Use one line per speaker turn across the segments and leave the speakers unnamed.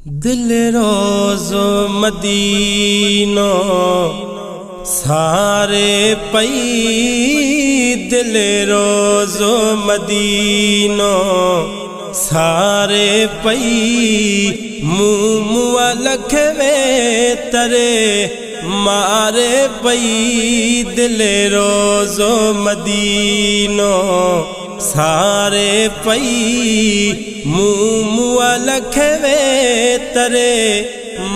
दिल रोज़ो मदीनो सारे पई दिल रोज़ो मदीनो सारे पई मुआ लखवे तरे मारे पई दिल रोज़ो मदीनो सारे पई मुआ लखवे तरे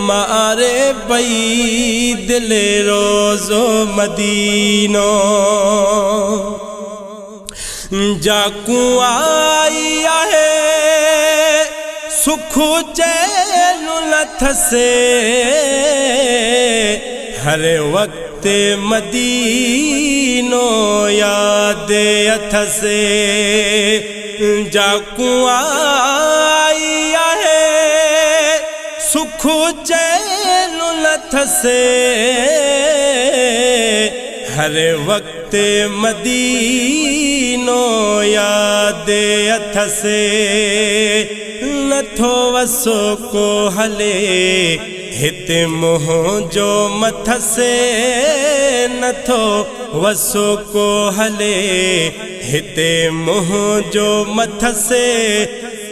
मारे पई दिल रोज़ो मदीनो जाकू आई आहे सुख चैन लथसे हर वक्त मदीनो याद अथसे जाकू आई आहे सुख चैन लथसे हर वक्त मदीनो याद अथसे नथो वसो को हले हिते मोह जो मथसे नथो वसो को हले हिते मोह जो मथसे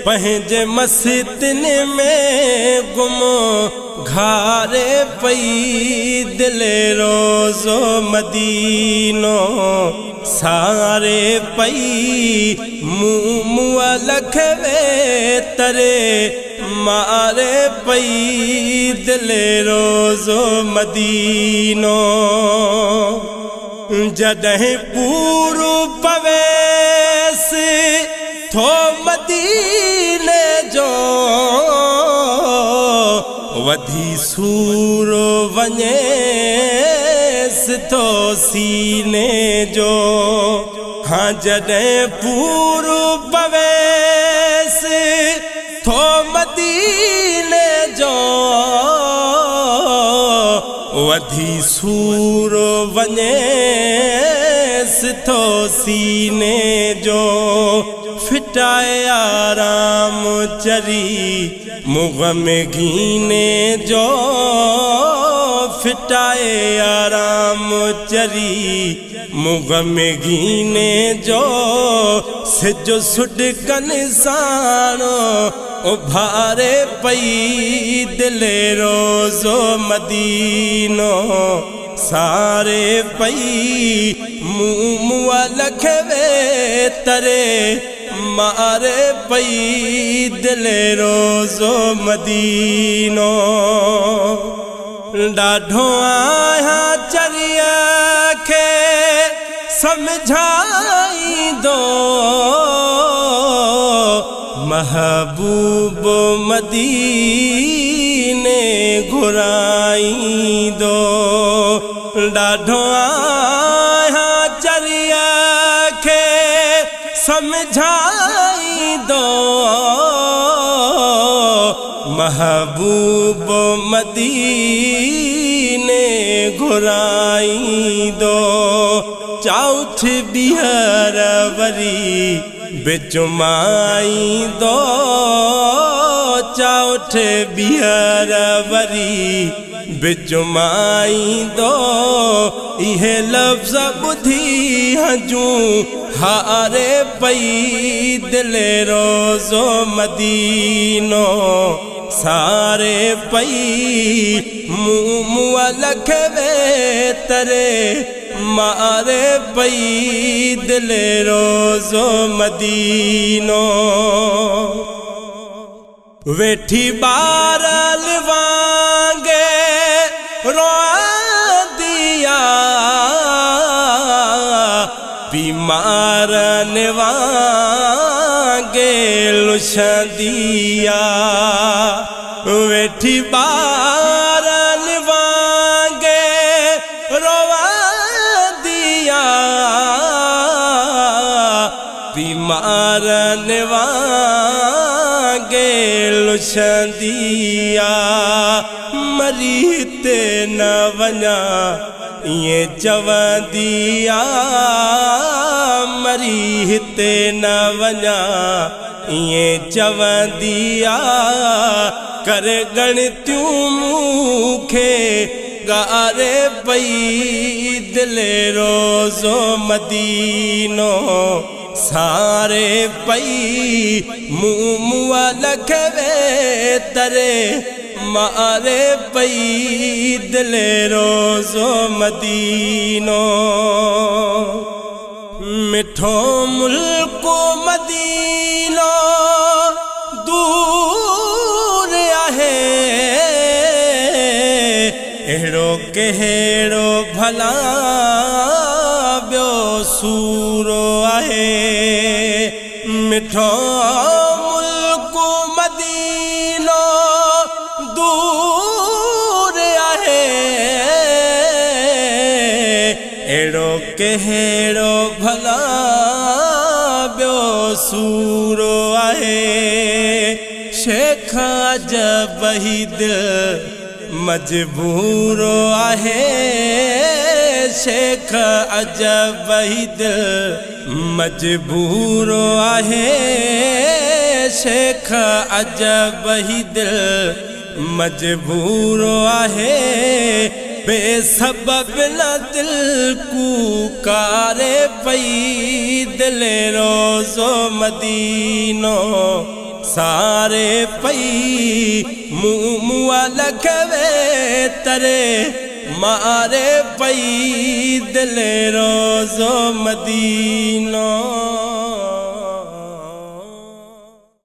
पंहिंजे मस्तिन में गुमो घारे पई दिल रोज़ो मदीनो सारे पई मुआ लखवे तरे मारे पई दिल रोज़ो मदीनो जॾहिं पूरो पवेस थो मदीने जो वधी सूरो वञेस थो सीने जो हाँ जॾहिं पूरो पवेस थो मदीने जो वधी सूरो वञेस थो सीने जो फिटाए आराम चरी मुग़ में घीने जो फिटाए आराम चरी मुग़ में घीने जो सिजो सुडकन साणो उभारे पई दिल रोज़ो मदीनो सारे पई मुआ लखवे तरे मारे पई दिल रोज़ो मदीनो ॾाढो आया चरिया खे समझाईंदो महबूब मदीने घुराईंदो ॾाढो आया चरिया खे समझाईंदो महबूब मदीने घुराईंदो चौथ बिहर वरी बिचुमाईंदो चौथ बिहर वरी बिचुमाईंदो इहे लफ़्ज़ ॿुधी हजूं हारे पई दिल रोज़ो मदीनो सारे पई मुआ लखवे तरे मारे पई दिल रोज़ो मदीनो वेठी बारल वांगे रोदिया बीमारन वांगे लुछंदिया वेठी बारन वांगे रोदिया बीमारन वांगे लुछंदिया मरी ते न वञा ये चवंदिया मरी हिते न वञा ये चवंदिया करे गणतियूं मूंखे गारे पई दिले रोज़ो मदीनो सारे पई मुआ लखवे तरे मारे पई दिले रोज़ो मदीनो मिठो मुल्को मदीनो दूर आहे एड़ो कहिड़ो भला ॿियो सूरो आहे मिठो मुल्को मदीनो दूर आहे एड़ो कहिड़ो भला ॿियो सूरो आहे शेख अजब ही दिल मजबूरो आहे शेख अजब ही दिल मजबूरो आहे शेख अजब ही दिल मजबूरो आहे बेसबब न दिल कूकारे पई दिले रोज़ो मदीनो सारे पई मुआ लखवे तरे मारे पई दिले रोज़ो मदीनो।